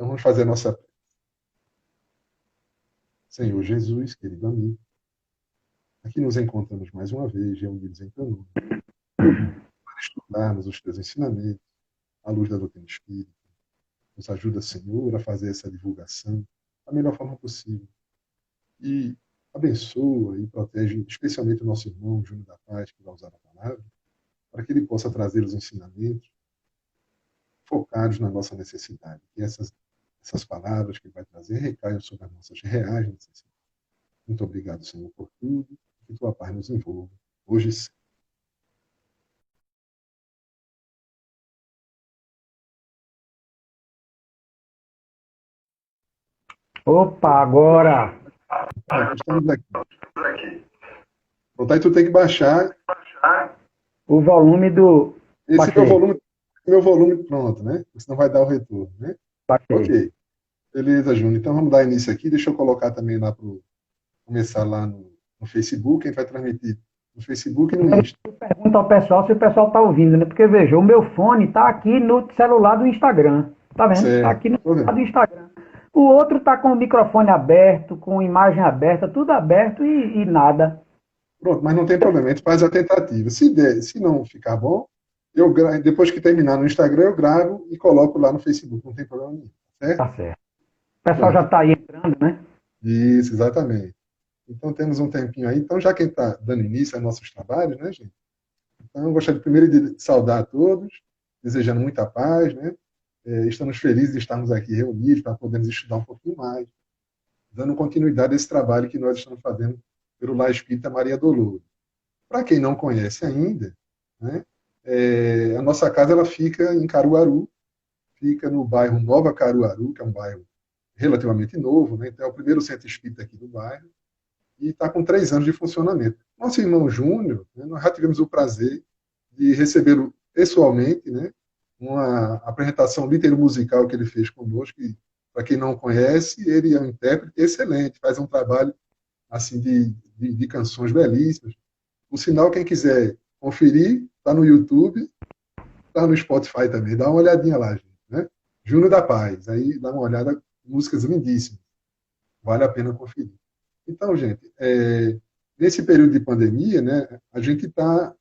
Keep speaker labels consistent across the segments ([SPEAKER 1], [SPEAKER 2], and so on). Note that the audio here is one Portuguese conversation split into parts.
[SPEAKER 1] Então vamos fazer a nossa... Senhor Jesus, querido amigo, aqui nos encontramos mais uma vez, reunidos em teu nome, para estudarmos os teus ensinamentos, à luz da doutrina espírita. Nos ajuda, Senhor, a fazer essa divulgação da melhor forma possível. E abençoa e protege especialmente o nosso irmão Júnior da Paz, que vai usar a palavra, para que ele possa trazer os ensinamentos focados na nossa necessidade. Que essas palavras que ele vai trazer recaiam sobre as nossas reais necessidades. Muito obrigado, Senhor, por tudo. Que tua paz nos envolva, hoje e sempre.
[SPEAKER 2] Opa, agora
[SPEAKER 1] Pronto, estamos aqui. Pronto, aí tu tem que baixar
[SPEAKER 2] o volume do.
[SPEAKER 1] esse
[SPEAKER 2] Baixei,
[SPEAKER 1] meu volume pronto, né? Senão vai dar o retorno, né?
[SPEAKER 2] baixei.
[SPEAKER 1] Ok. Beleza, Júnior. Então vamos dar início aqui. Deixa eu colocar também lá para começar lá no Facebook. A gente vai transmitir no Facebook e no Insta.
[SPEAKER 2] Pergunta ao pessoal se o pessoal está ouvindo, né? Porque veja, o meu fone está aqui no celular do Instagram. Tá vendo? Está
[SPEAKER 1] Certo.
[SPEAKER 2] aqui no
[SPEAKER 1] Tô
[SPEAKER 2] celular
[SPEAKER 1] vendo.
[SPEAKER 2] do Instagram. O outro está com o microfone aberto, com imagem aberta, tudo aberto e nada.
[SPEAKER 1] Pronto, mas não tem problema. A gente faz a tentativa. Se não ficar bom, depois que terminar no Instagram, eu gravo e coloco lá no Facebook. Não tem problema nenhum. Certo?
[SPEAKER 2] Tá certo. O pessoal já
[SPEAKER 1] Pronto.
[SPEAKER 2] está aí entrando, né?
[SPEAKER 1] Isso, exatamente. Então temos um tempinho aí. Então, já quem está dando início aos nossos trabalhos, né, gente? Então, eu gostaria primeiro de saudar a todos, desejando muita paz, né? Estamos felizes de estarmos aqui reunidos para podermos estudar um pouquinho mais, dando continuidade a esse trabalho que nós estamos fazendo pelo Lar Espírita Maria Dolores. Para quem não conhece ainda, né, a nossa casa ela fica em Caruaru, fica no bairro Nova Caruaru, que é um bairro relativamente novo, né, então é o primeiro centro espírita aqui do bairro, e está com 3 anos de funcionamento. Nosso irmão Júnior, né, nós já tivemos o prazer de recebê-lo pessoalmente, né, uma apresentação litero-musical que ele fez conosco, e, para quem não conhece, ele é um intérprete excelente, faz um trabalho assim de canções belíssimas. Por sinal, quem quiser conferir, está no YouTube, está no Spotify também, dá uma olhadinha lá, gente, né? Júnior da Paz, aí dá uma olhada, músicas lindíssimas, vale a pena conferir. Então, gente, nesse período de pandemia, né, a gente está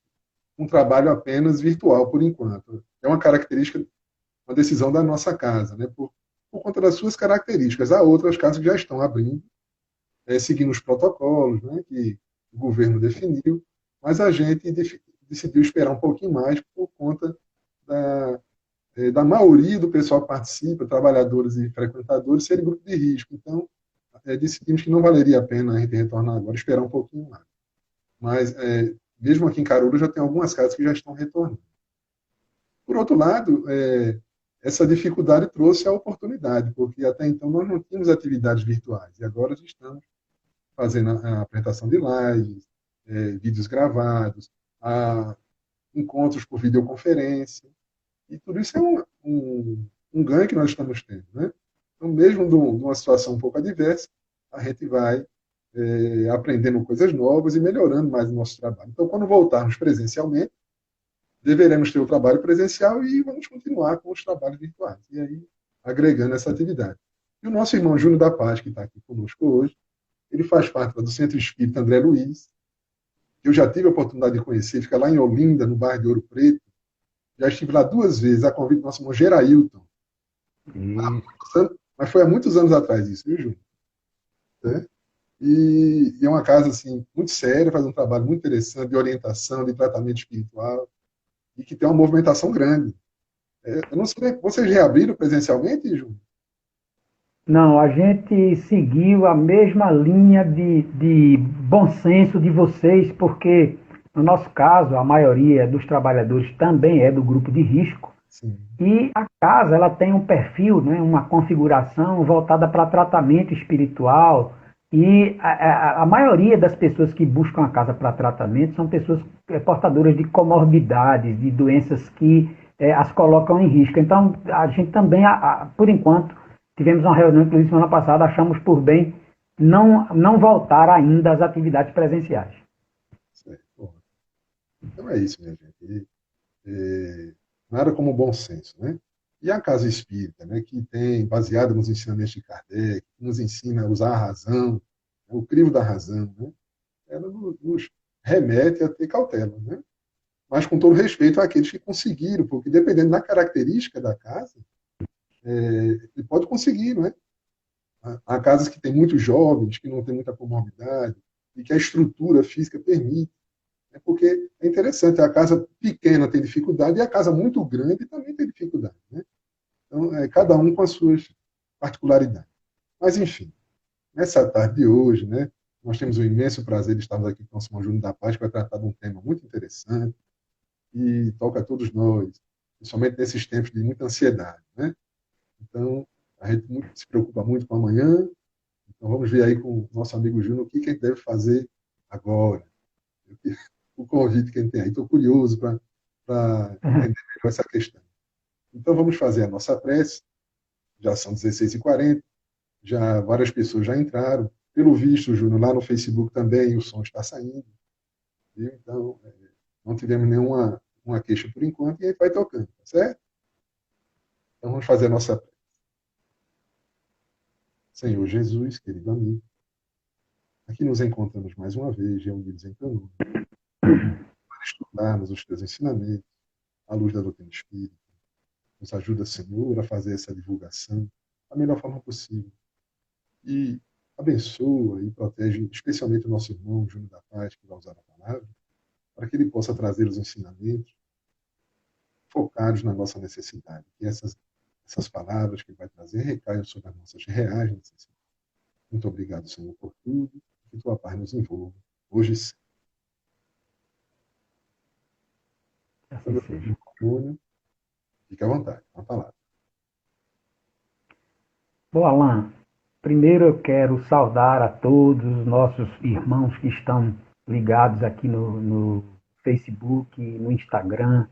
[SPEAKER 1] com um trabalho apenas virtual por enquanto. É uma característica, uma decisão da nossa casa, né, por conta das suas características. Há outras casas que já estão abrindo, seguindo os protocolos, né, que o governo definiu, mas a gente decidiu esperar um pouquinho mais por conta da, da maioria do pessoal que participa, trabalhadores e frequentadores, serem grupo de risco. Então, decidimos que não valeria a pena a gente retornar agora, esperar um pouquinho mais. Mas, mesmo aqui em Caruru, já tem algumas casas que já estão retornando. Por outro lado, essa dificuldade trouxe a oportunidade, porque até então nós não tínhamos atividades virtuais, e agora estamos fazendo a apresentação de lives, vídeos gravados, encontros por videoconferência, e tudo isso é um ganho que nós estamos tendo, né? Então, mesmo de uma situação um pouco adversa, a gente vai aprendendo coisas novas e melhorando mais o nosso trabalho. Então, quando voltarmos presencialmente, deveremos ter o trabalho presencial e vamos continuar com os trabalhos virtuais, e aí agregando essa atividade. E o nosso irmão Júnior da Paz, que está aqui conosco hoje, ele faz parte do Centro Espírita André Luiz, que eu já tive a oportunidade de conhecer, fica lá em Olinda, no bairro de Ouro Preto. Já estive lá 2 vezes, a convite do nosso irmão Gerailton.
[SPEAKER 2] Isso.
[SPEAKER 1] Mas foi há muitos anos atrás isso, viu, Júnior? Né? E é uma casa assim, muito séria, faz um trabalho muito interessante de orientação, de tratamento espiritual, e que tem uma movimentação grande. Eu não sei, vocês reabriram presencialmente, Júnior?
[SPEAKER 2] Não, a gente seguiu a mesma linha de bom senso de vocês, porque, no nosso caso, a maioria dos trabalhadores também é do grupo de risco,
[SPEAKER 1] Sim.
[SPEAKER 2] e a casa ela tem um perfil, né, uma configuração voltada para tratamento espiritual, e a maioria das pessoas que buscam a casa para tratamento são pessoas portadoras de comorbidades, de doenças que as colocam em risco. Então, a gente também, por enquanto, tivemos uma reunião, inclusive, semana passada, achamos por bem não voltar ainda às atividades presenciais.
[SPEAKER 1] Certo. Então é isso, minha gente. Nada como bom senso, né? E a casa espírita, né, que tem, baseada nos ensinamentos de Kardec, que nos ensina a usar a razão, né, o crivo da razão, né, ela nos remete a ter cautela, né? Mas com todo respeito àqueles que conseguiram, porque dependendo da característica da casa, ele pode conseguir, não é? Há casas que têm muitos jovens, que não têm muita comorbidade, e que a estrutura física permite. Né? Porque é interessante, a casa pequena tem dificuldade e a casa muito grande também tem dificuldade. Né? Então, cada um com as suas particularidades. Mas, enfim, nessa tarde de hoje, né, nós temos o imenso prazer de estarmos aqui com o Simão Júnior da Paz, que vai tratar de um tema muito interessante e toca a todos nós, principalmente nesses tempos de muita ansiedade. Né? Então, a gente se preocupa muito com amanhã, então vamos ver aí com o nosso amigo Júnior o que a gente deve fazer agora. O convite que a gente tem aí. Estou curioso para entender melhor essa questão. Então vamos fazer a nossa prece, já são 16h40, já várias pessoas já entraram. Pelo visto, Júnior, lá no Facebook também o som está saindo. Viu? Então, não tivemos nenhuma uma queixa por enquanto e a gente vai tocando, tá certo? Então vamos fazer a nossa prece. Senhor Jesus, querido amigo, aqui nos encontramos mais uma vez, reunidos em teu nome, para estudarmos os teus ensinamentos, à luz da doutrina espírita. Nos ajuda, Senhor, a fazer essa divulgação da melhor forma possível. E abençoa e protege especialmente o nosso irmão Júnior da Paz, que vai usar a palavra, para que ele possa trazer os ensinamentos focados na nossa necessidade. Que essas palavras que ele vai trazer recaiam sobre as nossas reais necessidades. Muito obrigado, Senhor, por tudo. Que tua paz nos envolva, hoje e sempre.
[SPEAKER 2] Assim seja.
[SPEAKER 1] Fique à vontade, com a palavra.
[SPEAKER 2] Bom, Alain, primeiro eu quero saudar a todos os nossos irmãos que estão ligados aqui no Facebook, no Instagram,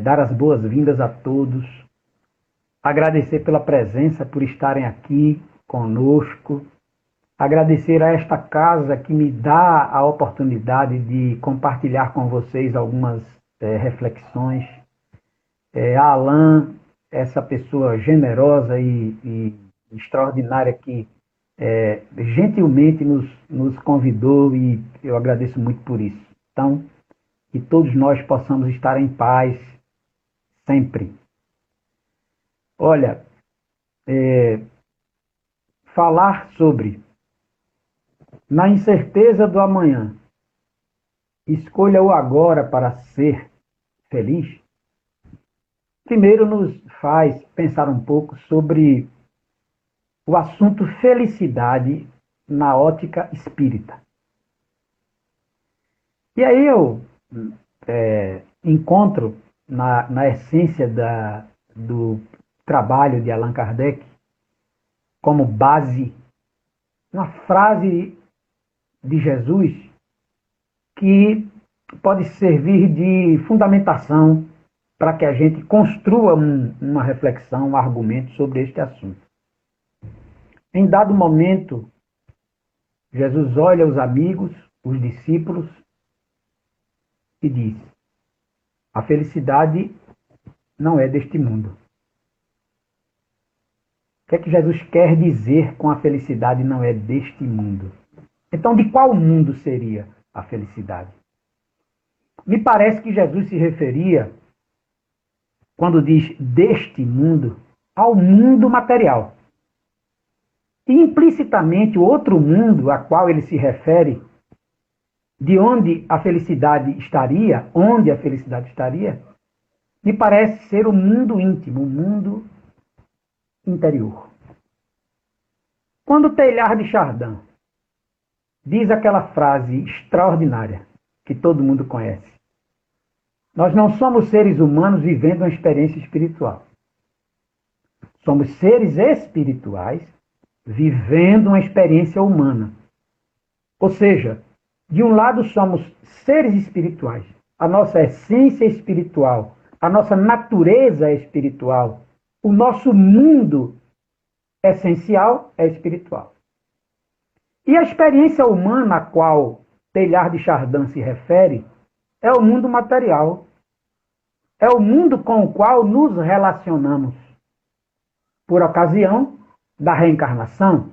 [SPEAKER 2] dar as boas-vindas a todos, agradecer pela presença, por estarem aqui conosco, agradecer a esta casa que me dá a oportunidade de compartilhar com vocês algumas reflexões. A Alain, essa pessoa generosa e extraordinária que gentilmente nos convidou e eu agradeço muito por isso. Então, que todos nós possamos estar em paz sempre. Olha, falar sobre na incerteza do amanhã, escolha o agora para ser feliz, primeiro nos faz pensar um pouco sobre o assunto felicidade na ótica espírita. E aí eu encontro na essência do trabalho de Allan Kardec como base uma frase de Jesus que pode servir de fundamentação para que a gente construa uma reflexão, um argumento sobre este assunto. Em dado momento, Jesus olha os amigos, os discípulos, e diz: a felicidade não é deste mundo. O que é que Jesus quer dizer com a felicidade não é deste mundo? Então, de qual mundo seria a felicidade? Me parece que Jesus se referia, quando diz deste mundo, ao mundo material. E implicitamente o outro mundo a qual ele se refere, de onde a felicidade estaria, me parece ser o mundo íntimo, o mundo interior. Quando Teilhard de Chardin diz aquela frase extraordinária que todo mundo conhece: nós não somos seres humanos vivendo uma experiência espiritual. Somos seres espirituais vivendo uma experiência humana. Ou seja, de um lado somos seres espirituais, a nossa essência espiritual, a nossa natureza espiritual, o nosso mundo essencial é espiritual. E a experiência humana a qual Teilhard de Chardin se refere é o mundo material, é o mundo com o qual nos relacionamos, por ocasião da reencarnação,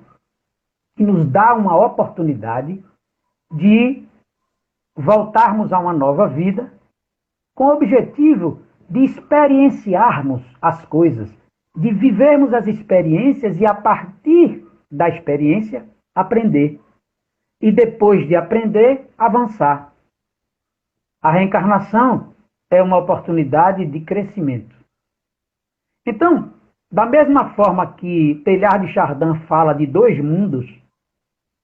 [SPEAKER 2] que nos dá uma oportunidade de voltarmos a uma nova vida, com o objetivo de experienciarmos as coisas, de vivermos as experiências e, a partir da experiência, aprender. E depois de aprender, avançar. A reencarnação é uma oportunidade de crescimento. Então, da mesma forma que Teilhard de Chardin fala de dois mundos,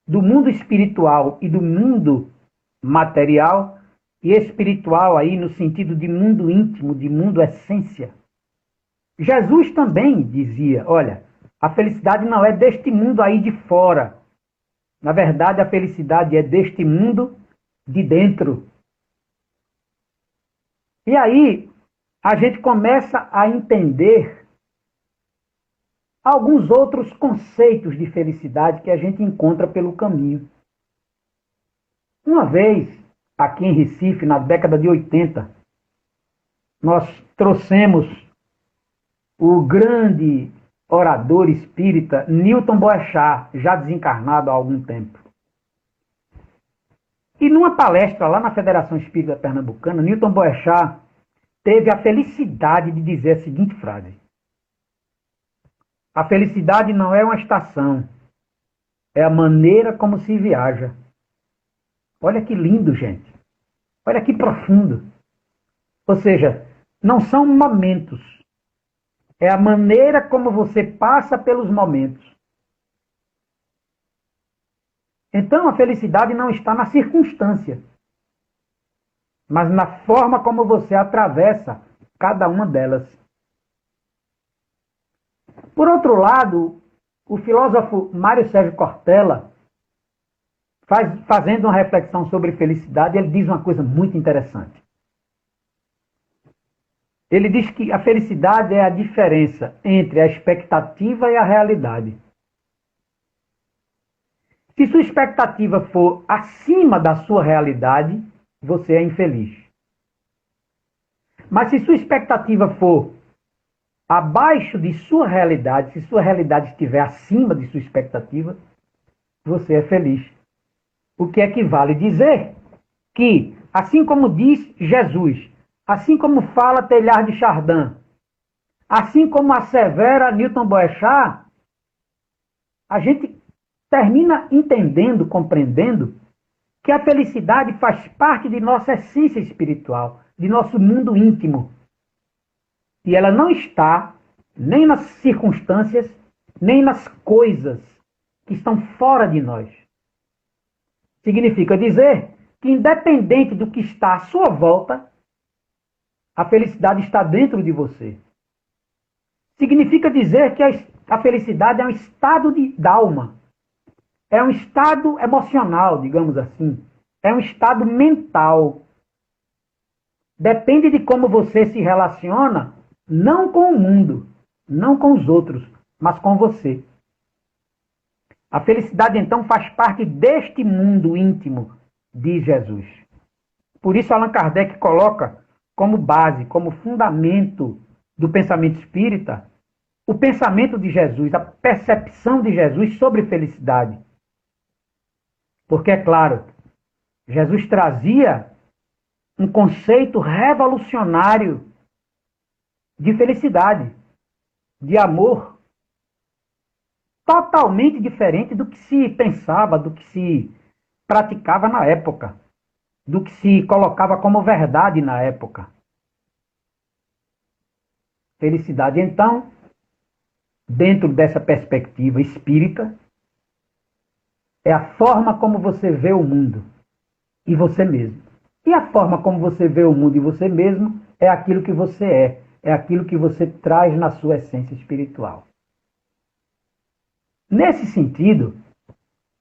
[SPEAKER 2] do mundo espiritual e do mundo material, e espiritual aí no sentido de mundo íntimo, de mundo essência, Jesus também dizia, olha, a felicidade não é deste mundo aí de fora. Na verdade, a felicidade é deste mundo de dentro. E aí, a gente começa a entender alguns outros conceitos de felicidade que a gente encontra pelo caminho. Uma vez, aqui em Recife, na década de 80, nós trouxemos o grande orador espírita Newton Boechat, já desencarnado há algum tempo. E numa palestra lá na Federação Espírita Pernambucana, Newton Boechat teve a felicidade de dizer a seguinte frase: a felicidade não é uma estação, é a maneira como se viaja. Olha que lindo, gente. Olha que profundo. Ou seja, não são momentos, é a maneira como você passa pelos momentos. Então, a felicidade não está na circunstância, mas na forma como você atravessa cada uma delas. Por outro lado, o filósofo Mário Sérgio Cortella, fazendo uma reflexão sobre felicidade, ele diz uma coisa muito interessante. Ele diz que a felicidade é a diferença entre a expectativa e a realidade. Se sua expectativa for acima da sua realidade, você é infeliz. Mas se sua expectativa for abaixo de sua realidade, se sua realidade estiver acima de sua expectativa, você é feliz. O que equivale dizer que, assim como diz Jesus, assim como fala Teilhard de Chardin, assim como assevera Newton Boechat, a gente termina entendendo, compreendendo, que a felicidade faz parte de nossa essência espiritual, de nosso mundo íntimo. E ela não está nem nas circunstâncias, nem nas coisas que estão fora de nós. Significa dizer que, independente do que está à sua volta, a felicidade está dentro de você. Significa dizer que a felicidade é um estado da alma. É um estado emocional, digamos assim. É um estado mental. Depende de como você se relaciona, não com o mundo, não com os outros, mas com você. A felicidade, então, faz parte deste mundo íntimo, diz Jesus. Por isso, Allan Kardec coloca como base, como fundamento do pensamento espírita, o pensamento de Jesus, a percepção de Jesus sobre felicidade. Porque, é claro, Jesus trazia um conceito revolucionário de felicidade, de amor, totalmente diferente do que se pensava, do que se praticava na época, do que se colocava como verdade na época. Felicidade, então, dentro dessa perspectiva espírita, é a forma como você vê o mundo e você mesmo. E a forma como você vê o mundo e você mesmo é aquilo que você é aquilo que você traz na sua essência espiritual. Nesse sentido,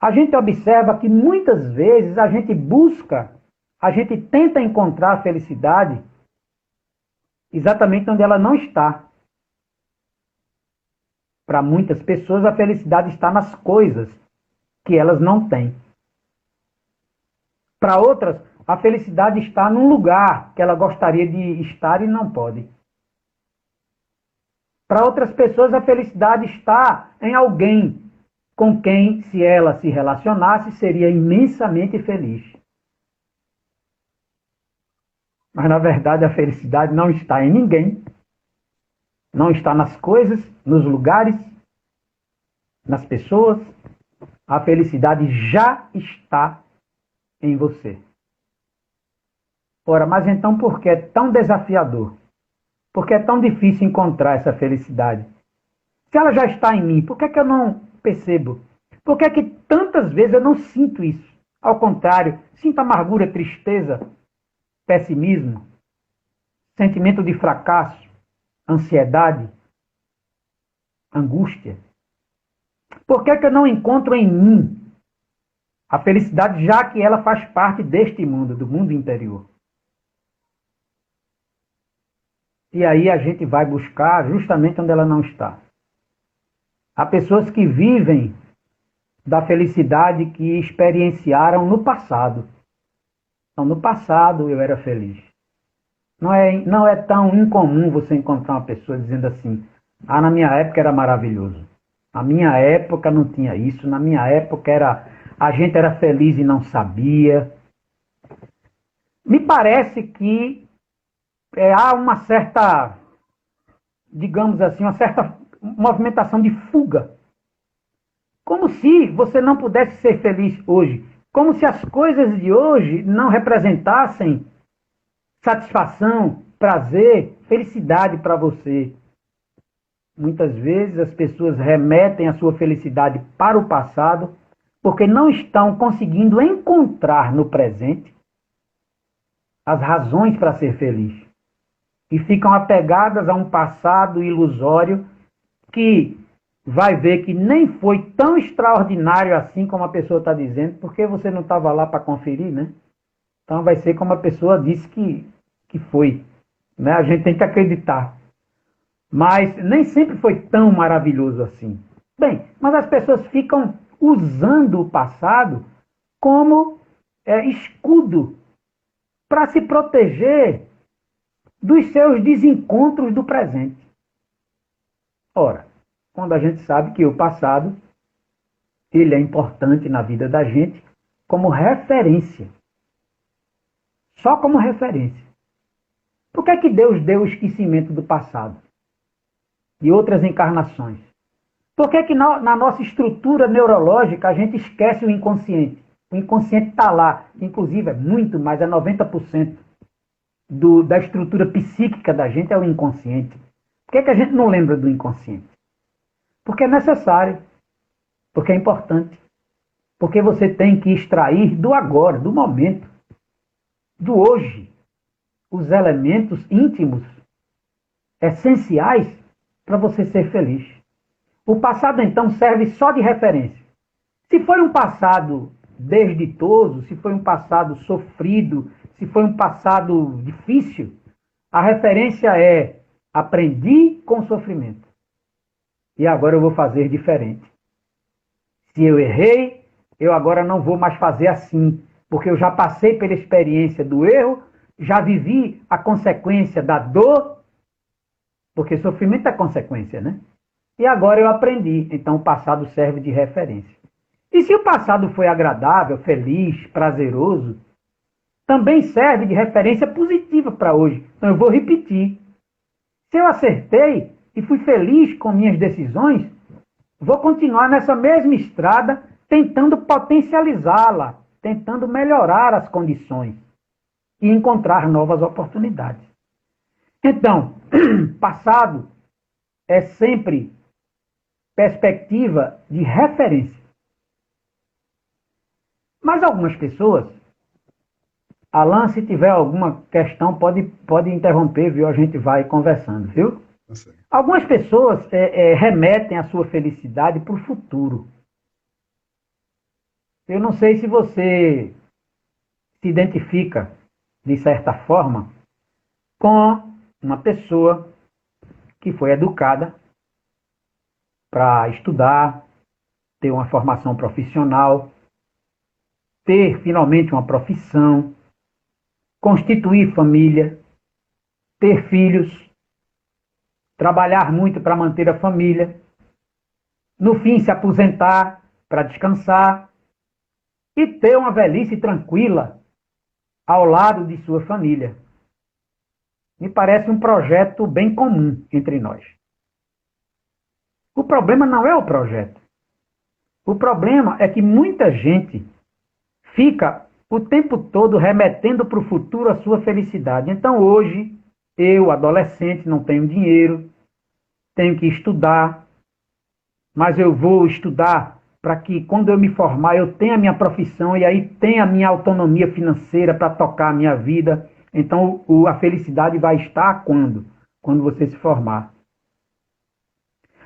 [SPEAKER 2] a gente observa que muitas vezes a gente tenta encontrar a felicidade exatamente onde ela não está. Para muitas pessoas, a felicidade está nas coisas que elas não têm. Para outras, a felicidade está num lugar que ela gostaria de estar e não pode. Para outras pessoas, a felicidade está em alguém com quem, se ela se relacionasse, seria imensamente feliz. Mas, na verdade, a felicidade não está em ninguém, não está nas coisas, nos lugares, nas pessoas. A felicidade já está em você. Ora, mas então por que é tão desafiador? Por que é tão difícil encontrar essa felicidade? Se ela já está em mim, por que eu não percebo? Por que tantas vezes eu não sinto isso? Ao contrário, sinto amargura, tristeza, pessimismo, sentimento de fracasso, ansiedade, angústia. Por que eu não encontro em mim a felicidade, já que ela faz parte deste mundo, do mundo interior? E aí a gente vai buscar justamente onde ela não está. Há pessoas que vivem da felicidade que experienciaram no passado. Então, no passado eu era feliz. Não é tão incomum você encontrar uma pessoa dizendo assim: ah, na minha época era maravilhoso. Na minha época não tinha isso. Na minha época a gente era feliz e não sabia. Me parece que há uma certa, digamos assim, uma certa movimentação de fuga. Como se você não pudesse ser feliz hoje. Como se as coisas de hoje não representassem satisfação, prazer, felicidade para você. Muitas vezes as pessoas remetem a sua felicidade para o passado porque não estão conseguindo encontrar no presente as razões para ser feliz. E ficam apegadas a um passado ilusório que vai ver que nem foi tão extraordinário assim como a pessoa está dizendo, porque você não estava lá para conferir, né? Então vai ser como a pessoa disse que foi. Né? A gente tem que acreditar. Mas nem sempre foi tão maravilhoso assim. Bem, mas as pessoas ficam usando o passado como escudo para se proteger dos seus desencontros do presente. Ora, quando a gente sabe que o passado ele é importante na vida da gente como referência. Só como referência. Por que é que Deus deu o esquecimento do passado? E outras encarnações? Por que é que na nossa estrutura neurológica a gente esquece o inconsciente? O inconsciente está lá. Inclusive, é muito mais, é 90% da estrutura psíquica da gente é o inconsciente. Por que é que a gente não lembra do inconsciente? Porque é necessário. Porque é importante. Porque você tem que extrair do agora, do momento, do hoje, os elementos íntimos, essenciais, para você ser feliz. O passado, então, serve só de referência. Se foi um passado desditoso, se foi um passado sofrido, se foi um passado difícil, a referência é: aprendi com o sofrimento. E agora eu vou fazer diferente. Se eu errei, eu agora não vou mais fazer assim, porque eu já passei pela experiência do erro, já vivi a consequência da dor, porque sofrimento é consequência, né? E agora eu aprendi, então o passado serve de referência. E se o passado foi agradável, feliz, prazeroso, também serve de referência positiva para hoje. Então eu vou repetir. Se eu acertei e fui feliz com minhas decisões, vou continuar nessa mesma estrada, tentando potencializá-la, tentando melhorar as condições e encontrar novas oportunidades. Então, passado é sempre perspectiva de referência. Mas algumas pessoas, Alan, se tiver alguma questão, pode interromper, viu? A gente vai conversando, viu? Algumas pessoas remetem a sua felicidade para o futuro. Eu não sei se você se identifica, de certa forma, com uma pessoa que foi educada para estudar, ter uma formação profissional, ter finalmente uma profissão, constituir família, ter filhos, trabalhar muito para manter a família, no fim se aposentar para descansar e ter uma velhice tranquila ao lado de sua família. Me parece um projeto bem comum entre nós. O problema não é o projeto. O problema é que muita gente fica o tempo todo remetendo para o futuro a sua felicidade. Então hoje, eu, adolescente, não tenho dinheiro, tenho que estudar, mas eu vou estudar para que quando eu me formar eu tenha a minha profissão e aí tenha a minha autonomia financeira para tocar a minha vida. Então a felicidade vai estar quando? Quando você se formar.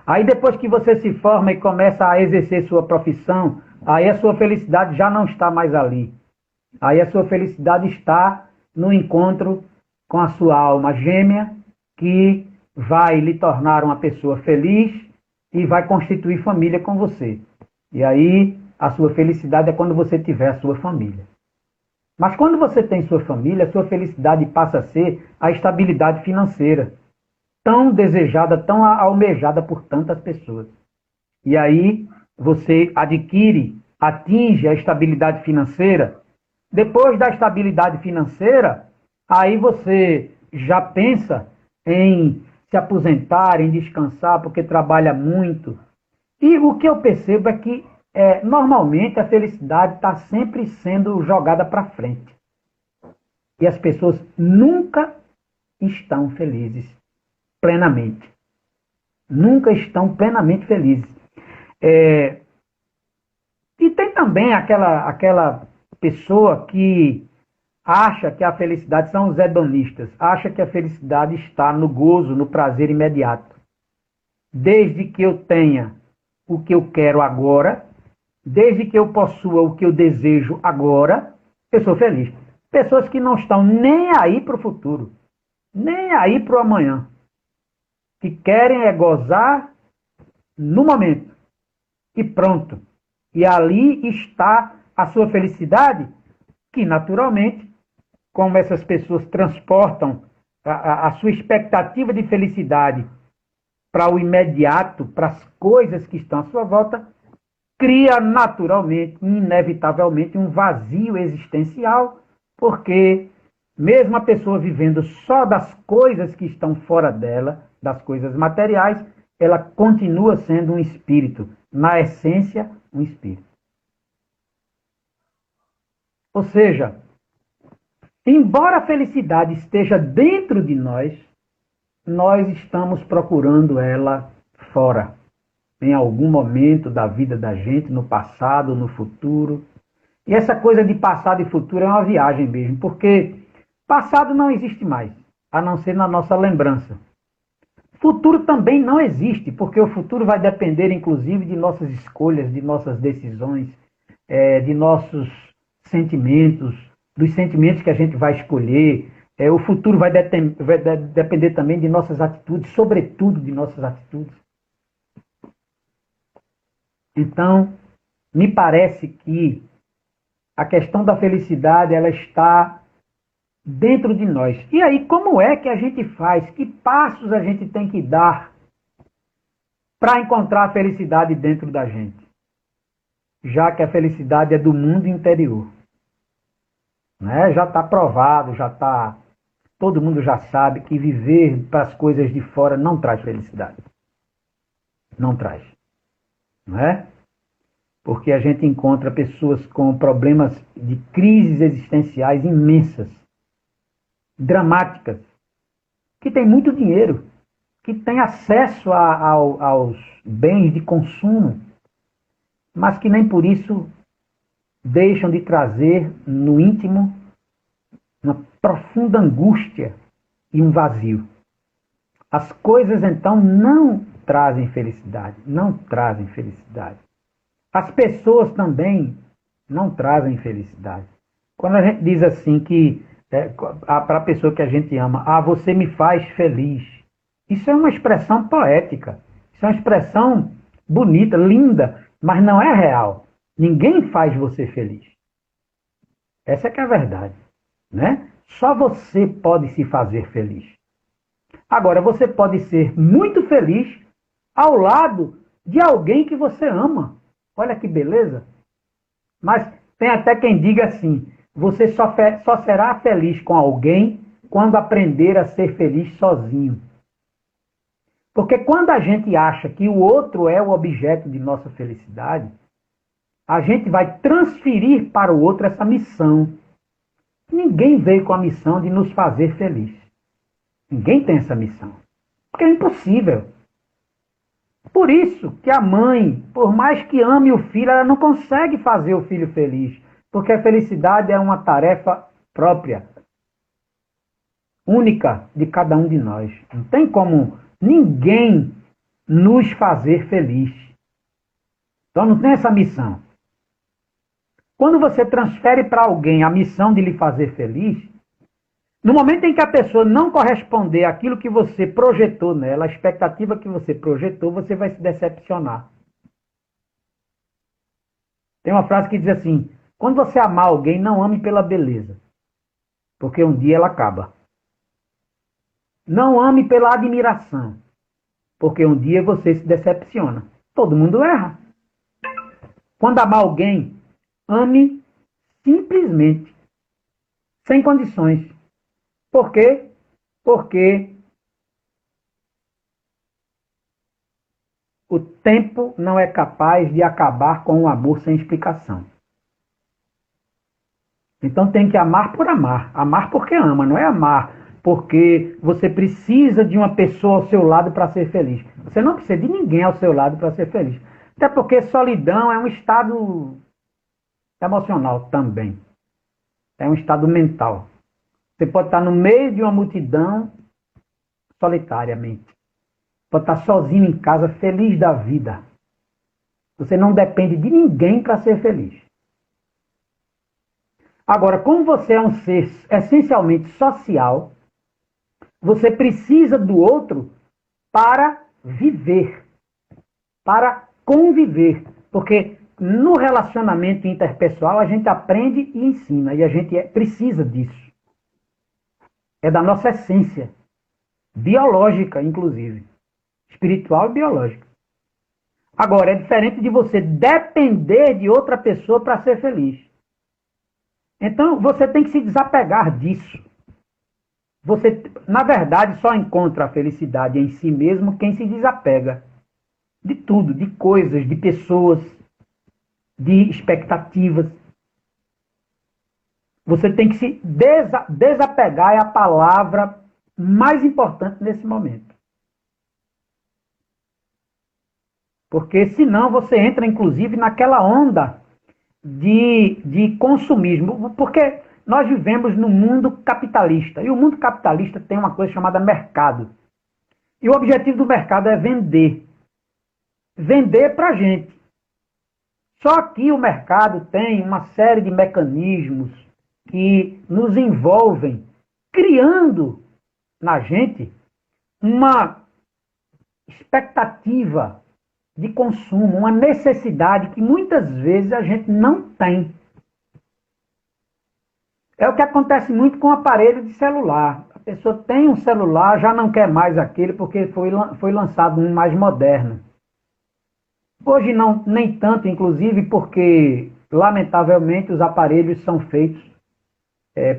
[SPEAKER 2] Aí depois que você se forma e começa a exercer sua profissão, aí a sua felicidade já não está mais ali. Aí a sua felicidade está no encontro com a sua alma gêmea, que vai lhe tornar uma pessoa feliz e vai constituir família com você. E aí a sua felicidade é quando você tiver a sua família. Mas quando você tem sua família, a sua felicidade passa a ser a estabilidade financeira, tão desejada, tão almejada por tantas pessoas. E aí você atinge a estabilidade financeira. Depois da estabilidade financeira, aí você já pensa em se aposentar, em descansar, porque trabalha muito. E o que eu percebo é que, normalmente, a felicidade está sempre sendo jogada para frente. E as pessoas nunca estão felizes plenamente. Nunca estão plenamente felizes. E tem também aquela pessoa que acha que a felicidade, são os hedonistas, acha que a felicidade está no gozo, no prazer imediato. Desde que eu tenha o que eu quero agora, desde que eu possua o que eu desejo agora, eu sou feliz. Pessoas que não estão nem aí para o futuro, nem aí para o amanhã, que querem gozar no momento e pronto. E ali está a sua felicidade, que naturalmente, como essas pessoas transportam a sua expectativa de felicidade para o imediato, para as coisas que estão à sua volta, cria naturalmente, inevitavelmente, um vazio existencial, porque mesmo a pessoa vivendo só das coisas que estão fora dela, das coisas materiais, ela continua sendo um espírito, na essência, um espírito. Ou seja, embora a felicidade esteja dentro de nós, nós estamos procurando ela fora. Em algum momento da vida da gente, no passado, no futuro. E essa coisa de passado e futuro é uma viagem mesmo, porque passado não existe mais, a não ser na nossa lembrança. Futuro também não existe, porque o futuro vai depender, inclusive, de nossas escolhas, de nossas decisões, de nossos sentimentos, dos sentimentos que a gente vai escolher. O futuro vai depender também de nossas atitudes, sobretudo de nossas atitudes. Então, me parece que a questão da felicidade, ela está dentro de nós. E aí, como é que a gente faz? Que passos a gente tem que dar para encontrar a felicidade dentro da gente? Já que a felicidade é do mundo interior. Né? Já está provado, todo mundo já sabe que viver para as coisas de fora não traz felicidade. Não traz. Não é? Porque a gente encontra pessoas com problemas de crises existenciais imensas, dramáticas, que têm muito dinheiro, que têm acesso aos bens de consumo, mas que nem por isso deixam de trazer no íntimo uma profunda angústia e um vazio. As coisas, então, não trazem felicidade, não trazem felicidade. As pessoas também não trazem felicidade. Quando a gente diz assim que, para a pessoa que a gente ama, você me faz feliz, isso é uma expressão poética, isso é uma expressão bonita, linda, mas não é real. Ninguém faz você feliz. Essa é que é a verdade. Né? Só você pode se fazer feliz. Agora, você pode ser muito feliz ao lado de alguém que você ama. Olha que beleza. Mas tem até quem diga assim, você só será feliz com alguém quando aprender a ser feliz sozinho. Porque quando a gente acha que o outro é o objeto de nossa felicidade, a gente vai transferir para o outro essa missão. Ninguém veio com a missão de nos fazer feliz. Ninguém tem essa missão. Porque é impossível. Por isso que a mãe, por mais que ame o filho, ela não consegue fazer o filho feliz. Porque a felicidade é uma tarefa própria, única de cada um de nós. Não tem como ninguém nos fazer feliz. Então não tem essa missão. Quando você transfere para alguém a missão de lhe fazer feliz, no momento em que a pessoa não corresponder àquilo que você projetou nela, a expectativa que você projetou, você vai se decepcionar. Tem uma frase que diz assim, quando você amar alguém, não ame pela beleza, porque um dia ela acaba. Não ame pela admiração, porque um dia você se decepciona. Todo mundo erra. Quando amar alguém, ame simplesmente, sem condições. Por quê? Porque o tempo não é capaz de acabar com o amor sem explicação. Então tem que amar por amar. Amar porque ama, não é amar porque você precisa de uma pessoa ao seu lado para ser feliz. Você não precisa de ninguém ao seu lado para ser feliz. Até porque solidão é um estado emocional também. É um estado mental. Você pode estar no meio de uma multidão solitariamente. Pode estar sozinho em casa, feliz da vida. Você não depende de ninguém para ser feliz. Agora, como você é um ser essencialmente social, você precisa do outro para viver, para conviver. Porque no relacionamento interpessoal a gente aprende e ensina, e a gente precisa disso. É da nossa essência, biológica, inclusive. Espiritual e biológica. Agora, é diferente de você depender de outra pessoa para ser feliz. Então, você tem que se desapegar disso. Você, na verdade, só encontra a felicidade em si mesmo quem se desapega de tudo, de coisas, de pessoas, de expectativas. Você tem que se desapegar, é a palavra mais importante nesse momento. Porque senão você entra, inclusive, naquela onda de consumismo. Porque nós vivemos num mundo capitalista. E o mundo capitalista tem uma coisa chamada mercado. E o objetivo do mercado é vender. Vender para a gente. Só que o mercado tem uma série de mecanismos que nos envolvem, criando na gente uma expectativa de consumo, uma necessidade que muitas vezes a gente não tem. É o que acontece muito com o aparelho de celular. A pessoa tem um celular, já não quer mais aquele porque foi lançado um mais moderno. Hoje não, nem tanto, inclusive, porque, lamentavelmente, os aparelhos são feitos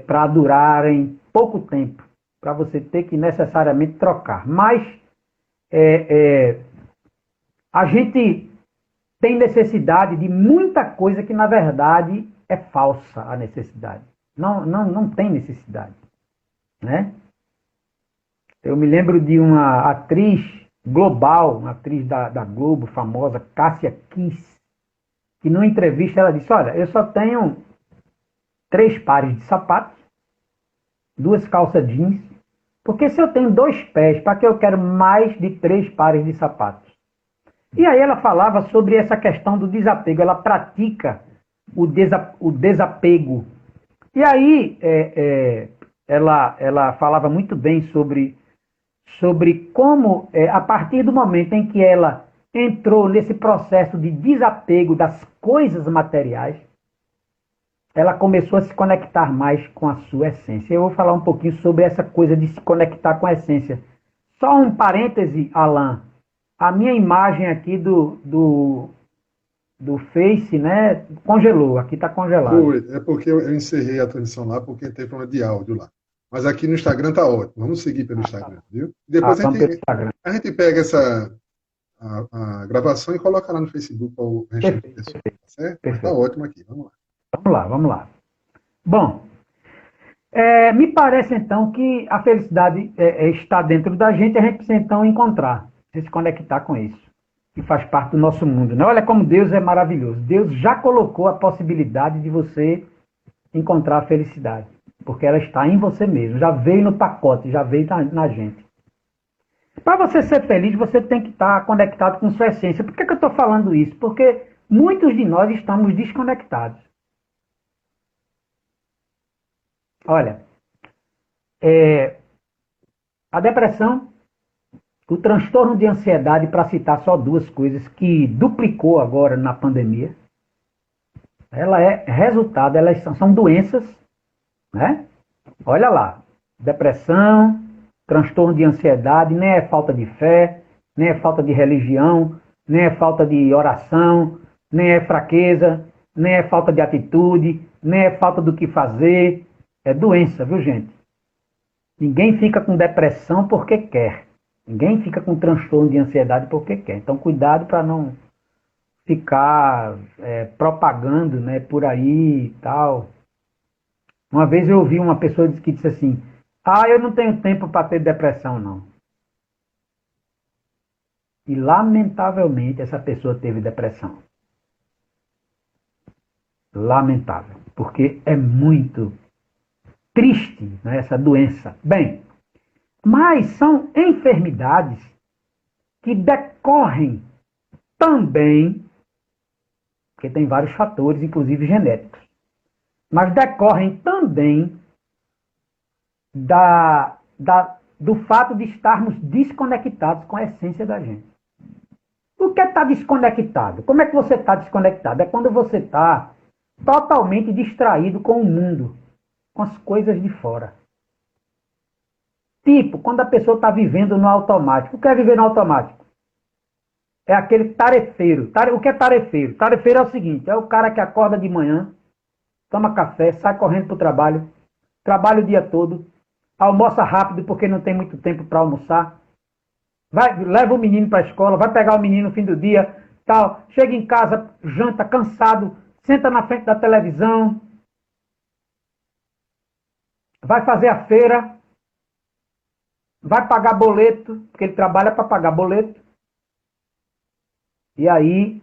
[SPEAKER 2] para durarem pouco tempo, para você ter que necessariamente trocar. Mas a gente tem necessidade de muita coisa que, na verdade, é falsa a necessidade. Não tem necessidade. Né? Eu me lembro de uma atriz global, uma atriz da Globo, famosa, Cássia Kiss, que numa entrevista ela disse, olha, eu só tenho 3 pares de sapatos, 2 calças jeans, porque se eu tenho 2 pés, para que eu quero mais de 3 pares de sapatos? E aí ela falava sobre essa questão do desapego, ela pratica o desapego. E aí ela falava muito bem sobre como, a partir do momento em que ela entrou nesse processo de desapego das coisas materiais, ela começou a se conectar mais com a sua essência. Eu vou falar um pouquinho sobre essa coisa de se conectar com a essência. Só um parêntese, Alan. A minha imagem aqui do Face, né, congelou. Aqui está congelado.
[SPEAKER 1] Foi, é porque eu encerrei a transmissão lá porque teve problema de áudio lá. Mas aqui no Instagram tá ótimo. Vamos seguir pelo Instagram, viu?
[SPEAKER 2] Ah,
[SPEAKER 1] Depois
[SPEAKER 2] vamos pelo Instagram.
[SPEAKER 1] a gente pega a gravação e coloca lá no Facebook para o restante do
[SPEAKER 2] Perfeito,
[SPEAKER 1] pessoal,
[SPEAKER 2] perfeito,
[SPEAKER 1] tá certo? Mas tá
[SPEAKER 2] perfeito.
[SPEAKER 1] ótimo aqui, vamos lá.
[SPEAKER 2] Vamos lá, vamos lá. Bom, me parece então que a felicidade está dentro da gente e a gente precisa então encontrar, se conectar com isso, que faz parte do nosso mundo. Né? Olha como Deus é maravilhoso. Deus já colocou a possibilidade de você encontrar a felicidade, porque ela está em você mesmo, já veio no pacote, já veio na gente. Para você ser feliz, você tem que estar conectado com sua essência. Por que eu estou falando isso? Porque muitos de nós estamos desconectados. Olha, a depressão, o transtorno de ansiedade, para citar só duas coisas, que duplicou agora na pandemia, ela é resultado, elas são doenças, né? Olha lá, depressão, transtorno de ansiedade, nem é falta de fé, nem é falta de religião, nem é falta de oração, nem é fraqueza, nem é falta de atitude, nem é falta do que fazer, é doença, viu gente? Ninguém fica com depressão porque quer. Ninguém fica com transtorno de ansiedade porque quer. Então, cuidado para não ficar propagando, né, por aí e tal. Uma vez eu ouvi uma pessoa que disse assim: ah, eu não tenho tempo para ter depressão, não. E, lamentavelmente, essa pessoa teve depressão. Lamentável. Porque é muito triste, né, essa doença. Bem, mas são enfermidades que decorrem também, porque tem vários fatores, inclusive genéticos, mas decorrem também do fato de estarmos desconectados com a essência da gente. O que é estar desconectado? Como é que você está desconectado? É quando você está totalmente distraído com o mundo, com as coisas de fora. Tipo, quando a pessoa está vivendo no automático. O que é viver no automático? É aquele tarefeiro. O que é tarefeiro? Tarefeiro é o seguinte, é o cara que acorda de manhã, toma café, sai correndo para o trabalho, trabalha o dia todo, almoça rápido porque não tem muito tempo para almoçar, leva o menino para a escola, vai pegar o menino no fim do dia, tal, chega em casa, janta cansado, senta na frente da televisão, vai fazer a feira, vai pagar boleto, porque ele trabalha para pagar boleto, e aí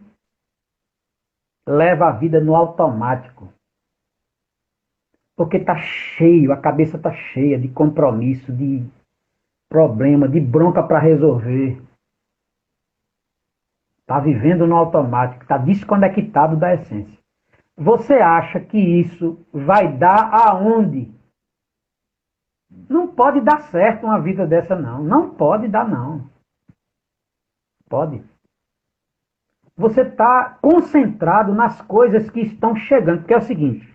[SPEAKER 2] leva a vida no automático. Porque está cheio, a cabeça está cheia de compromisso, de problema, de bronca para resolver. Está vivendo no automático, está desconectado da essência. Você acha que isso vai dar aonde? Não pode dar certo uma vida dessa, não. Não pode dar, não. Pode. Você está concentrado nas coisas que estão chegando. Porque é o seguinte,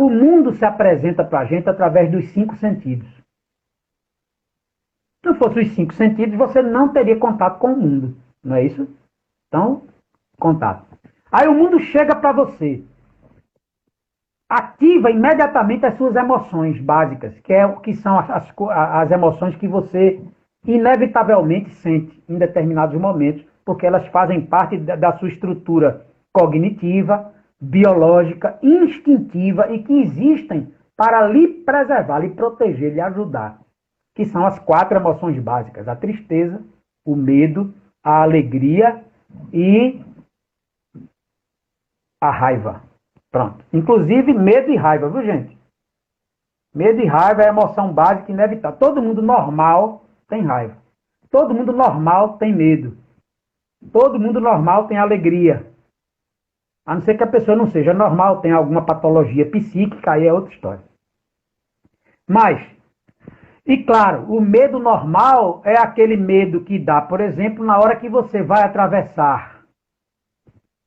[SPEAKER 2] o mundo se apresenta para a gente através dos 5 sentidos. Se não fosse os 5 sentidos, você não teria contato com o mundo. Não é isso? Então, contato. Aí o mundo chega para você. Ativa imediatamente as suas emoções básicas, que são as emoções que você inevitavelmente sente em determinados momentos, porque elas fazem parte da sua estrutura cognitiva, biológica, instintiva e que existem para lhe preservar, lhe proteger, lhe ajudar. Que são as 4 emoções básicas: a tristeza, o medo, a alegria e a raiva. Pronto. Inclusive medo e raiva, viu, gente? Medo e raiva é a emoção básica inevitável. Todo mundo normal tem raiva. Todo mundo normal tem medo. Todo mundo normal tem alegria. A não ser que a pessoa não seja normal, tenha alguma patologia psíquica, aí é outra história. Mas, e claro, o medo normal é aquele medo que dá, por exemplo, na hora que você vai atravessar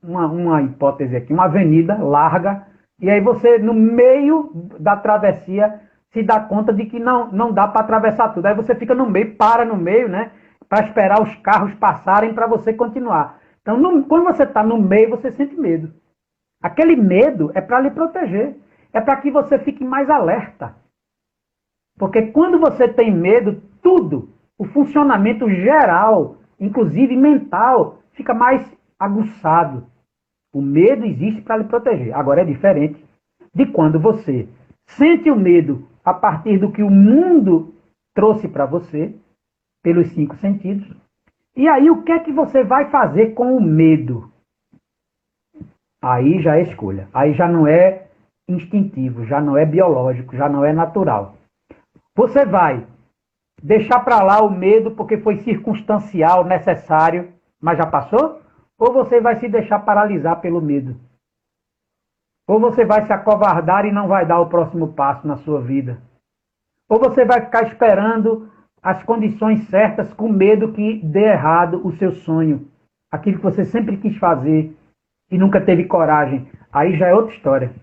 [SPEAKER 2] uma hipótese aqui, uma avenida larga, E aí você, no meio da travessia, se dá conta de que não dá para atravessar tudo. Aí você fica no meio, para no meio, né? Para esperar os carros passarem para você continuar. Então, quando você está no meio, você sente medo. Aquele medo é para lhe proteger. É para que você fique mais alerta. Porque quando você tem medo, tudo, o funcionamento geral, inclusive mental, fica mais aguçado. O medo existe para lhe proteger. Agora é diferente de quando você sente o medo a partir do que o mundo trouxe para você, pelos 5 sentidos. E aí o que é que você vai fazer com o medo? Aí já é escolha. Aí já não é instintivo, já não é biológico, já não é natural. Você vai deixar para lá o medo porque foi circunstancial, necessário, mas já passou? Ou você vai se deixar paralisar pelo medo? Ou você vai se acovardar e não vai dar o próximo passo na sua vida? Ou você vai ficar esperando as condições certas com medo que dê errado o seu sonho, aquilo que você sempre quis fazer e nunca teve coragem? Aí já é outra história.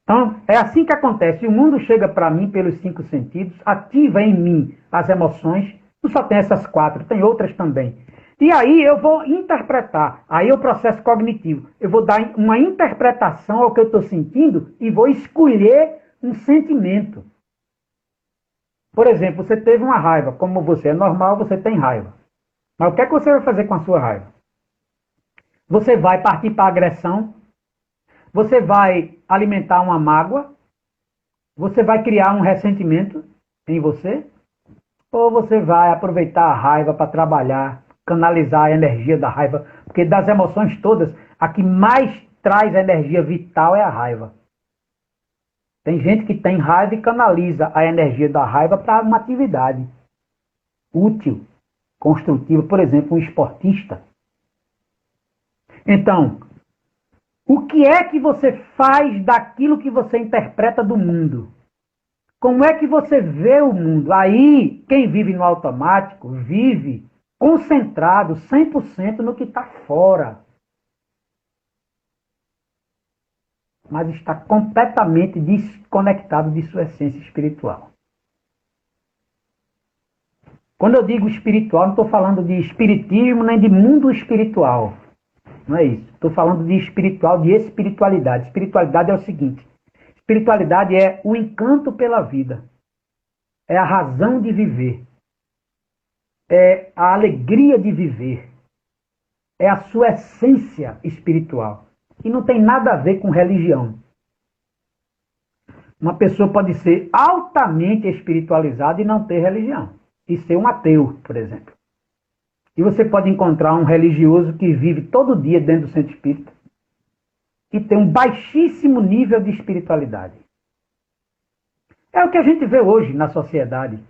[SPEAKER 2] Então, é assim que acontece. O mundo chega para mim pelos 5 sentidos, ativa em mim as emoções. Não só tem essas 4, tem outras também. E aí eu vou interpretar. Aí é o processo cognitivo. Eu vou dar uma interpretação ao que eu estou sentindo e vou escolher um sentimento. Por exemplo, você teve uma raiva. Como você é normal, você tem raiva. Mas o que é que você vai fazer com a sua raiva? Você vai partir para a agressão? Você vai alimentar uma mágoa? Você vai criar um ressentimento em você? Ou você vai aproveitar a raiva para trabalhar, canalizar a energia da raiva? Porque das emoções todas, a que mais traz energia vital é a raiva. Tem gente que tem raiva e canaliza a energia da raiva para uma atividade útil, construtiva. Por exemplo, um esportista. Então, o que é que você faz daquilo que você interpreta do mundo? Como é que você vê o mundo? Aí, quem vive no automático, vive concentrado 100% no que está fora. Mas está completamente desconectado de sua essência espiritual. Quando eu digo espiritual, não estou falando de espiritismo nem de mundo espiritual. Não é isso. Estou falando de espiritual, de espiritualidade. Espiritualidade é o seguinte. Espiritualidade é o encanto pela vida. É a razão de viver. É a alegria de viver. É a sua essência espiritual. E não tem nada a ver com religião. Uma pessoa pode ser altamente espiritualizada e não ter religião. E ser um ateu, por exemplo. E você pode encontrar um religioso que vive todo dia dentro do centro espírita e tem um baixíssimo nível de espiritualidade. É o que a gente vê hoje na sociedade.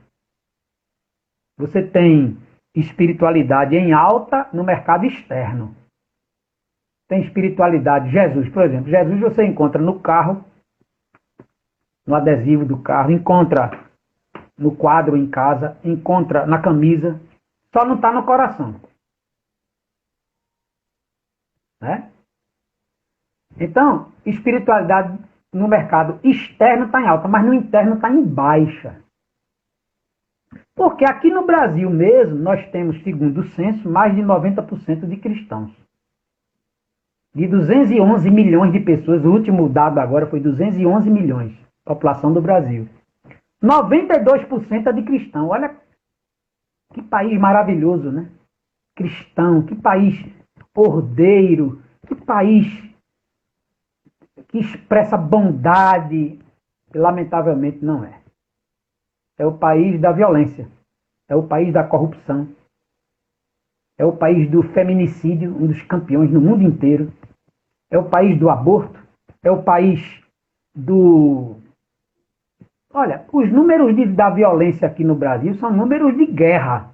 [SPEAKER 2] Você tem espiritualidade em alta no mercado externo. Tem espiritualidade. Jesus, por exemplo. Jesus você encontra no carro, no adesivo do carro, encontra no quadro em casa, encontra na camisa, só não está no coração. Né? Então, espiritualidade no mercado externo está em alta, mas no interno está em baixa. Porque aqui no Brasil mesmo, nós temos, segundo o censo, mais de 90% de cristãos. De 211 milhões de pessoas, o último dado agora foi 211 milhões, população do Brasil. 92% é de cristão. Olha que país maravilhoso, né? Cristão, que país ordeiro, que país que expressa bondade. Lamentavelmente não é. É o país da violência. É o país da corrupção. É o país do feminicídio, um dos campeões no mundo inteiro. É o país do aborto. É o país do... Olha, os números da violência aqui no Brasil são números de guerra.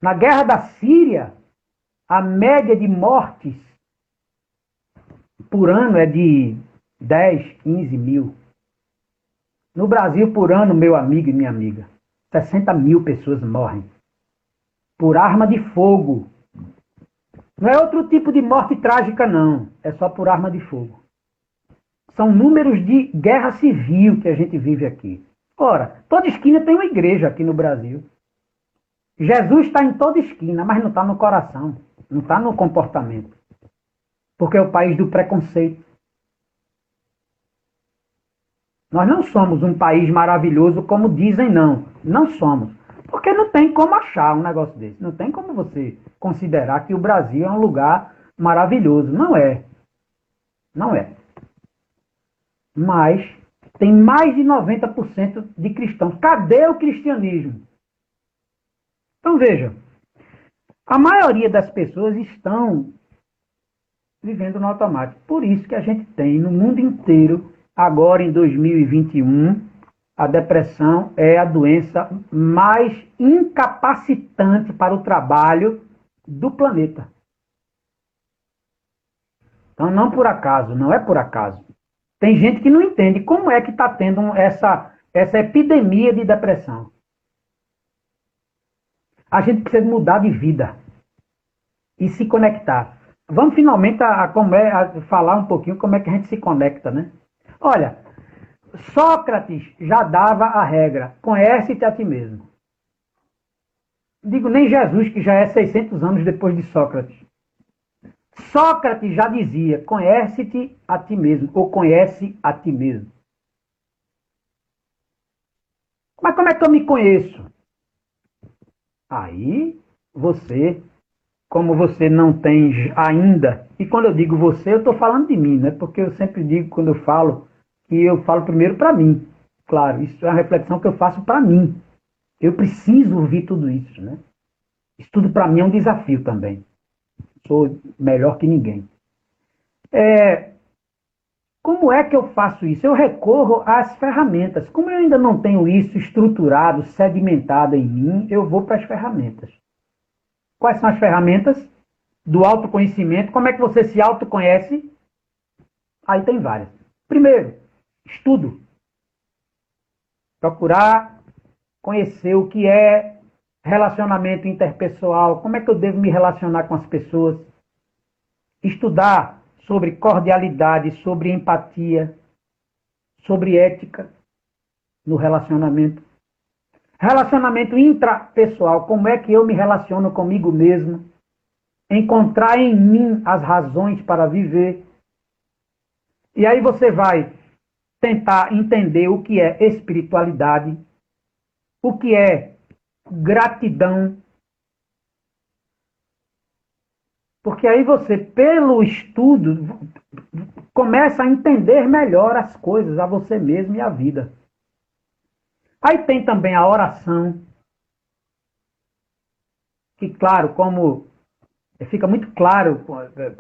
[SPEAKER 2] Na guerra da Síria, a média de mortes por ano é de 10, 15 mil. No Brasil, por ano, meu amigo e minha amiga, 60 mil pessoas morrem por arma de fogo. Não é outro tipo de morte trágica, não. É só por arma de fogo. São números de guerra civil que a gente vive aqui. Ora, toda esquina tem uma igreja aqui no Brasil. Jesus está em toda esquina, mas não está no coração, não está no comportamento. Porque é o país do preconceito. Nós não somos um país maravilhoso como dizem, não. Não somos. Porque não tem como achar um negócio desse. Não tem como você considerar que o Brasil é um lugar maravilhoso. Não é. Não é. Mas tem mais de 90% de cristãos. Cadê o cristianismo? Então veja, a maioria das pessoas estão vivendo no automático. Por isso que a gente tem no mundo inteiro, agora em 2021, a depressão é a doença mais incapacitante para o trabalho do planeta. Então não por acaso, não é por acaso. Tem gente que não entende como é que está tendo essa epidemia de depressão. A gente precisa mudar de vida e se conectar. Vamos finalmente a falar um pouquinho como é que a gente se conecta, né? Olha, Sócrates já dava a regra, conhece-te a ti mesmo. Digo, nem Jesus, que já é 600 anos depois de Sócrates. Sócrates já dizia, conhece-te a ti mesmo, ou conhece a ti mesmo. Mas como é que eu me conheço? Aí, você, como você não tem ainda, e quando eu digo você, eu estou falando de mim, né? Porque eu sempre digo, quando eu falo, que eu falo primeiro para mim. Claro, isso é uma reflexão que eu faço para mim. Eu preciso ouvir tudo isso, né? Isso tudo para mim é um desafio também. Sou melhor que ninguém. Como é que eu faço isso? Eu recorro às ferramentas. Como eu ainda não tenho isso estruturado, sedimentado em mim, eu vou para as ferramentas. Quais são as ferramentas? Do autoconhecimento. Como é que você se autoconhece? Aí tem várias. Primeiro, estudo. Procurar conhecer o que é relacionamento interpessoal, como é que eu devo me relacionar com as pessoas. Estudar sobre cordialidade, sobre empatia, sobre ética no relacionamento. Relacionamento intrapessoal, como é que eu me relaciono comigo mesmo. Encontrar em mim as razões para viver. E aí você vai tentar entender o que é espiritualidade, o que é gratidão. Porque aí você, pelo estudo, começa a entender melhor as coisas, a você mesmo e a vida. Aí tem também a oração, que, claro, como fica muito claro,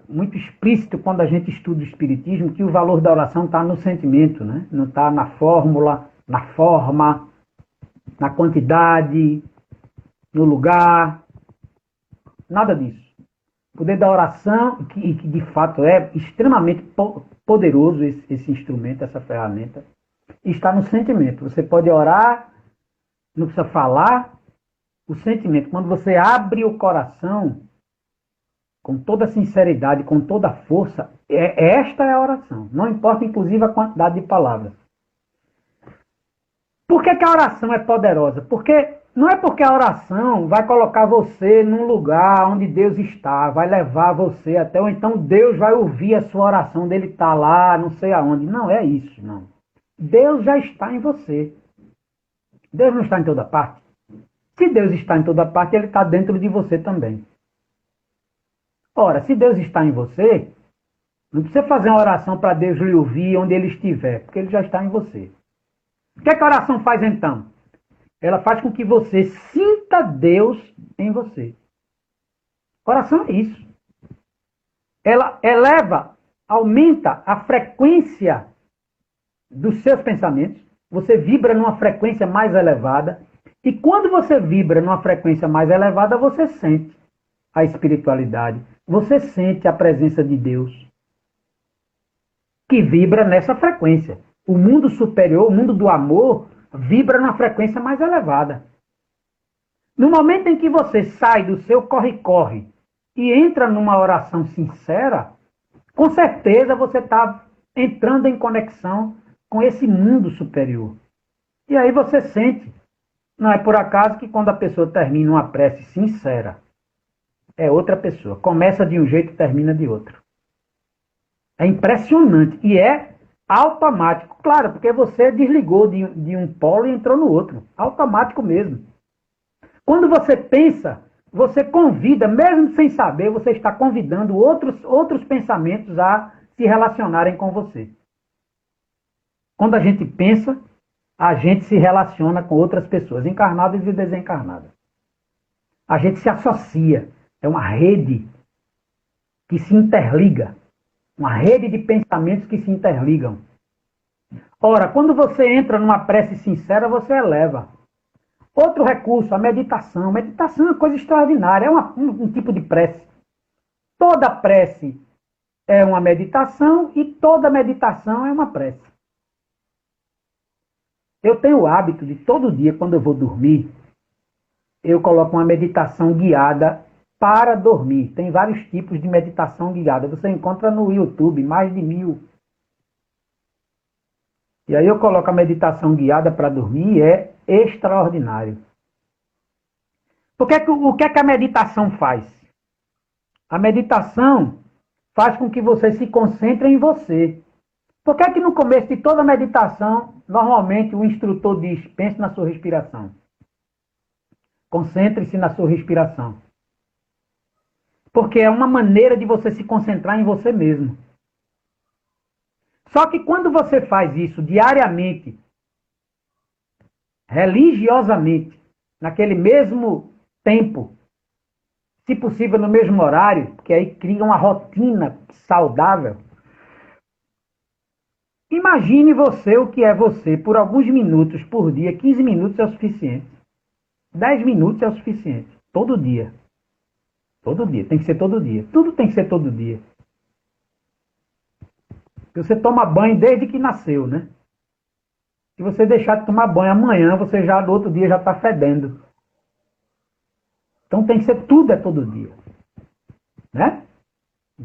[SPEAKER 2] muito explícito quando a gente estuda o Espiritismo, que o valor da oração está no sentimento, né? Não está na fórmula, na forma, na quantidade, no lugar, nada disso. O poder da oração, que de fato é extremamente poderoso esse instrumento, essa ferramenta, está no sentimento. Você pode orar, não precisa falar, o sentimento. Quando você abre o coração, com toda sinceridade, com toda força, esta é a oração. Não importa, inclusive, a quantidade de palavras. Por que a oração é poderosa? Porque não é porque a oração vai colocar você num lugar onde Deus está, vai levar você até, ou então Deus vai ouvir a sua oração dele estar lá, não sei aonde. Não é isso, não. Deus já está em você. Deus não está em toda parte. Se Deus está em toda parte, ele está dentro de você também. Ora, se Deus está em você, não precisa fazer uma oração para Deus lhe ouvir onde ele estiver, porque ele já está em você. O que a oração faz então? Ela faz com que você sinta Deus em você. Oração é isso. Ela eleva, aumenta a frequência dos seus pensamentos. Você vibra numa frequência mais elevada. E quando você vibra numa frequência mais elevada, você sente a espiritualidade. Você sente a presença de Deus, que vibra nessa frequência. O mundo superior, o mundo do amor, vibra numa frequência mais elevada. No momento em que você sai do seu corre-corre e entra numa oração sincera, com certeza você está entrando em conexão com esse mundo superior. E aí você sente, não é por acaso que quando a pessoa termina uma prece sincera, é outra pessoa. Começa de um jeito e termina de outro. É impressionante. E é automático. Claro, porque você desligou de um polo e entrou no outro. Automático mesmo. Quando você pensa, você convida, mesmo sem saber, você está convidando outros pensamentos a se relacionarem com você. Quando a gente pensa, a gente se relaciona com outras pessoas, encarnadas e desencarnadas. A gente se associa. É uma rede que se interliga. Uma rede de pensamentos que se interligam. Ora, quando você entra numa prece sincera, você eleva. Outro recurso, a meditação. Meditação é uma coisa extraordinária, é um tipo de prece. Toda prece é uma meditação e toda meditação é uma prece. Eu tenho o hábito de todo dia, quando eu vou dormir, eu coloco uma meditação guiada para dormir. Tem vários tipos de meditação guiada. Você encontra no YouTube, mais de 1000. E aí eu coloco a meditação guiada para dormir e é extraordinário. O que é que a meditação faz? A meditação faz com que você se concentre em você. Por que é que no começo de toda meditação, normalmente o instrutor diz, pense na sua respiração. Concentre-se na sua respiração. Porque é uma maneira de você se concentrar em você mesmo. Só que quando você faz isso diariamente, religiosamente, naquele mesmo tempo, se possível no mesmo horário, que aí cria uma rotina saudável. Imagine você o que é você por alguns minutos por dia, 15 minutos é o suficiente. 10 minutos é o suficiente. Todo dia. Todo dia. Tem que ser todo dia. Tudo tem que ser todo dia. Você toma banho desde que nasceu, né? Se você deixar de tomar banho amanhã, você já no outro dia já está fedendo. Então tem que ser tudo é todo dia. Né?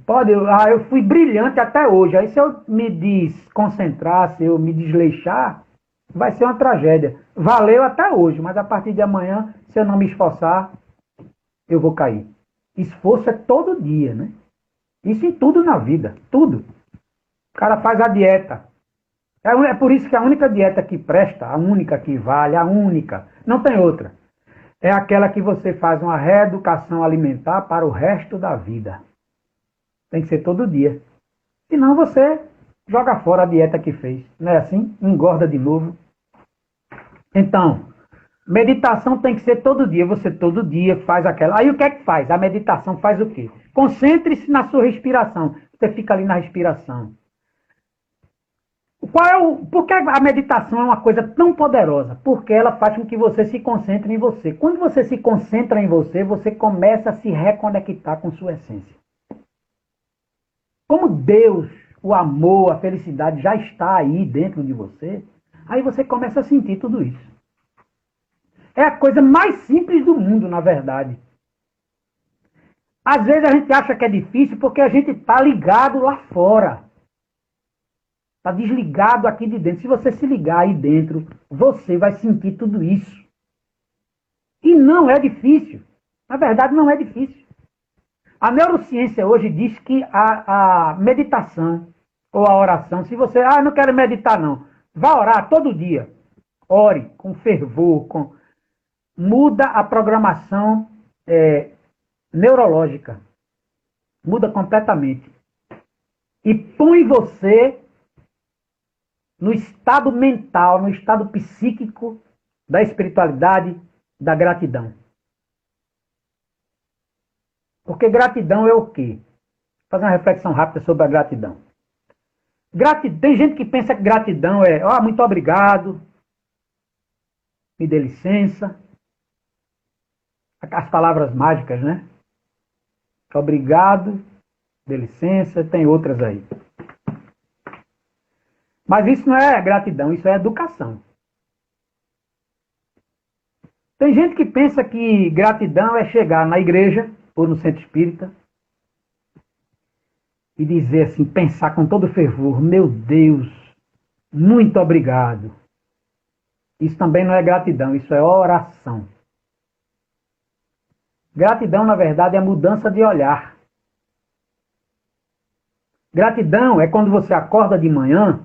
[SPEAKER 2] Pode, eu fui brilhante até hoje. Aí se eu me desconcentrar, se eu me desleixar, vai ser uma tragédia. Valeu até hoje, mas a partir de amanhã, se eu não me esforçar, eu vou cair. Esforço é todo dia, né? Isso em tudo na vida, tudo. O cara faz a dieta. É por isso que a única dieta que presta, a única que vale, a única, não tem outra. É aquela que você faz uma reeducação alimentar para o resto da vida. Tem que ser todo dia. Senão você joga fora a dieta que fez. Não é assim? Engorda de novo. Então, meditação tem que ser todo dia. Você todo dia faz aquela. Aí o que é que faz? A meditação faz o quê? Concentre-se na sua respiração. Você fica ali na respiração. Por que a meditação é uma coisa tão poderosa? Porque ela faz com que você se concentre em você. Quando você se concentra em você, você começa a se reconectar com sua essência. Como Deus, o amor, a felicidade já está aí dentro de você, aí você começa a sentir tudo isso. É a coisa mais simples do mundo, na verdade. Às vezes a gente acha que é difícil porque a gente está ligado lá fora. Está desligado aqui de dentro. Se você se ligar aí dentro, você vai sentir tudo isso. E não é difícil. Na verdade, não é difícil. A neurociência hoje diz que a meditação ou a oração, se você, não quero meditar não, vá orar todo dia. Ore com fervor, muda a programação neurológica. Muda completamente. E põe você no estado mental, no estado psíquico da espiritualidade, da gratidão. Porque gratidão é o quê? Vou fazer uma reflexão rápida sobre a gratidão. Tem gente que pensa que gratidão é, muito obrigado, me dê licença. As palavras mágicas, né? Obrigado, dê licença, tem outras aí. Mas isso não é gratidão, isso é educação. Tem gente que pensa que gratidão é chegar na igreja ou no centro espírita e dizer assim, pensar com todo fervor, meu Deus, muito obrigado. Isso também não é gratidão, isso é oração. Gratidão, na verdade, é mudança de olhar. Gratidão é quando você acorda de manhã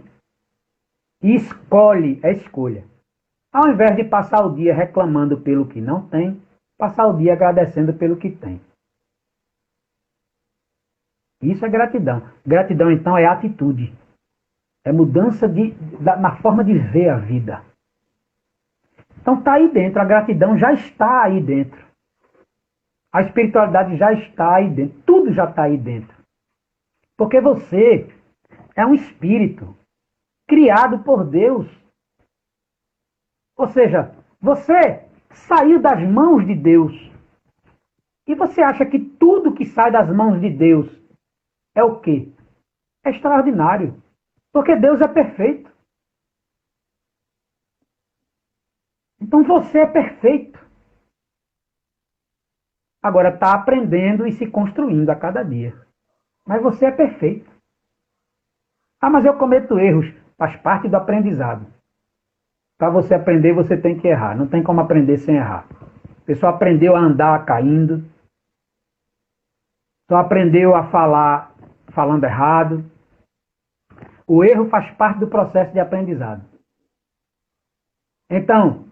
[SPEAKER 2] e escolhe, é escolha. Ao invés de passar o dia reclamando pelo que não tem, passar o dia agradecendo pelo que tem. Isso é gratidão. Gratidão, então, é atitude. É mudança na forma de ver a vida. Então está aí dentro, a gratidão já está aí dentro. A espiritualidade já está aí dentro. Tudo já está aí dentro. Porque você é um espírito criado por Deus. Ou seja, você saiu das mãos de Deus. E você acha que tudo que sai das mãos de Deus é o quê? É extraordinário. Porque Deus é perfeito. Então você é perfeito. Agora está aprendendo e se construindo a cada dia. Mas você é perfeito. Ah, mas eu cometo erros. Faz parte do aprendizado. Para você aprender, você tem que errar. Não tem como aprender sem errar. A pessoa aprendeu a andar caindo. Só aprendeu a falar falando errado. O erro faz parte do processo de aprendizado. Então,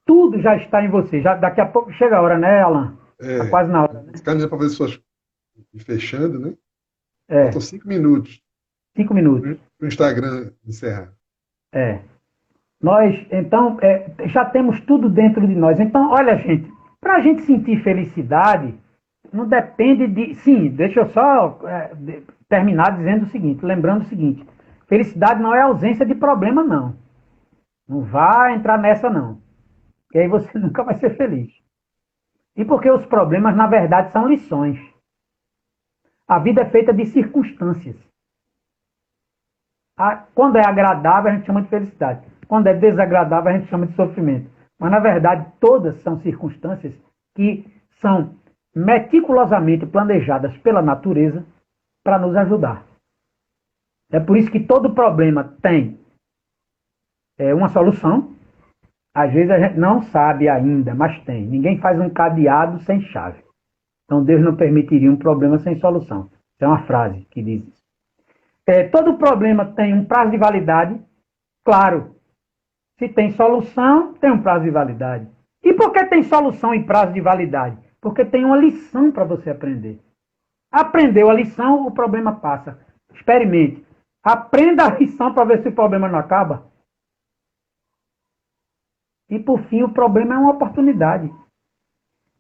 [SPEAKER 2] tudo já está em você. Já, daqui a pouco chega a hora, né, Alan? Está quase na hora, né?
[SPEAKER 1] Os caras para fazer suas. Fechando, né? Faltam
[SPEAKER 2] É,
[SPEAKER 1] 5 minutos
[SPEAKER 2] 5 minutos.
[SPEAKER 1] para o Instagram encerrar.
[SPEAKER 2] É. Nós, então, já temos tudo dentro de nós. Então, olha, gente, para a gente sentir felicidade, não depende de. Sim, deixa eu só terminar dizendo o seguinte, lembrando o seguinte: felicidade não é ausência de problema, não. Não vai entrar nessa, não. Que aí você nunca vai ser feliz. E porque os problemas, na verdade, são lições. A vida é feita de circunstâncias. Quando é agradável, a gente chama de felicidade. Quando é desagradável, a gente chama de sofrimento. Mas, na verdade, todas são circunstâncias que são meticulosamente planejadas pela natureza para nos ajudar. É por isso que todo problema tem uma solução. Às vezes a gente não sabe ainda, mas tem. Ninguém faz um cadeado sem chave. Então Deus não permitiria um problema sem solução. Isso é uma frase que diz isso. Todo problema tem um prazo de validade. Claro, se tem solução, tem um prazo de validade. E por que tem solução e prazo de validade? Porque tem uma lição para você aprender. Aprendeu a lição, o problema passa. Experimente. Aprenda a lição para ver se o problema não acaba. E por fim, o problema é uma oportunidade.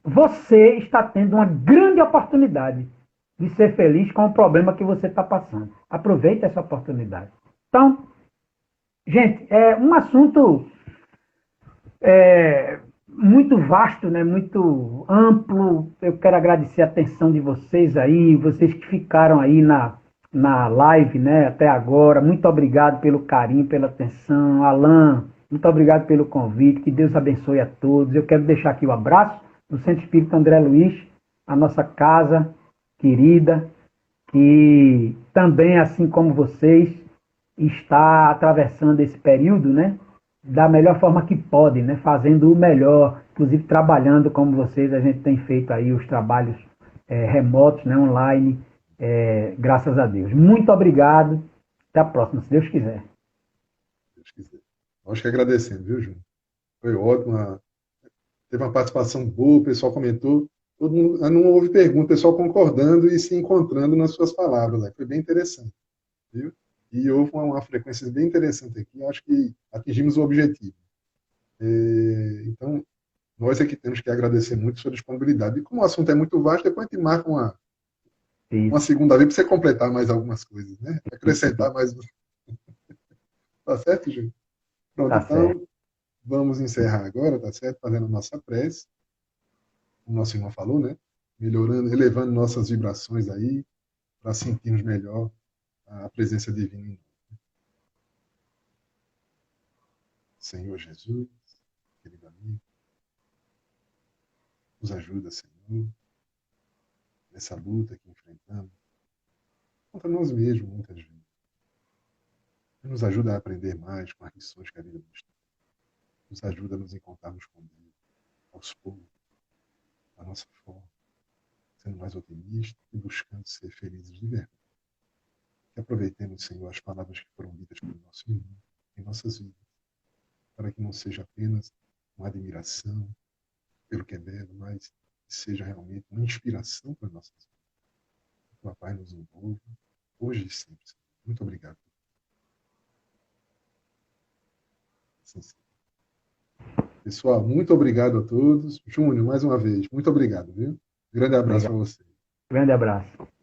[SPEAKER 2] Você está tendo uma grande oportunidade de ser feliz com o problema que você está passando. Aproveite essa oportunidade. Então, gente, é um assunto muito vasto, né? Muito amplo. Eu quero agradecer a atenção de vocês aí, vocês que ficaram aí na live, né, até agora. Muito obrigado pelo carinho, pela atenção. Alan, muito obrigado pelo convite. Que Deus abençoe a todos. Eu quero deixar aqui o abraço do Centro Espírita André Luiz, a nossa casa querida, que também, assim como vocês, está atravessando esse período, né? Da melhor forma que pode, né? Fazendo o melhor, inclusive trabalhando como vocês, a gente tem feito aí os trabalhos remotos, né? Online, graças a Deus. Muito obrigado. Até a próxima, se Deus quiser.
[SPEAKER 1] Se Deus quiser. Nós que agradecendo, viu, Júnior? Foi ótimo. Teve uma participação boa, o pessoal comentou. Todo mundo, não houve pergunta, o pessoal concordando e se encontrando nas suas palavras. Né? Foi bem interessante, viu? E houve uma frequência bem interessante aqui. Acho que atingimos o objetivo. Então, nós é que temos que agradecer muito sua disponibilidade. E como o assunto é muito vasto, depois a gente marca uma
[SPEAKER 2] Isso.
[SPEAKER 1] segunda vez para você completar mais algumas coisas, né? Acrescentar mais. Tá certo, Júnior? Pronto,
[SPEAKER 2] Tá certo.
[SPEAKER 1] então vamos encerrar agora, tá certo? Fazendo a nossa prece. O nosso irmão falou, né? Melhorando, elevando nossas vibrações aí, para sentirmos melhor a presença divina em nós. Senhor Jesus, querido amigo, nos ajuda, Senhor, nessa luta que enfrentamos contra nós mesmos, muitas vezes. Nos ajuda a aprender mais com as lições que a vida nos dá. Nos ajuda a nos encontrarmos com Deus, aos poucos, da nossa forma, sendo mais otimistas e buscando ser felizes de verdade. Que aproveitemos, Senhor, as palavras que foram ditas pelo nosso irmão em nossas vidas, para que não seja apenas uma admiração pelo que é belo, mas que seja realmente uma inspiração para nossas vidas. Que o Pai nos envolva, hoje e sempre. Senhor. Muito obrigado. Sim, sim. Pessoal, muito obrigado a todos. Júnior, mais uma vez, muito obrigado, viu? Grande abraço
[SPEAKER 2] Obrigado.
[SPEAKER 1] para você.
[SPEAKER 2] Grande abraço.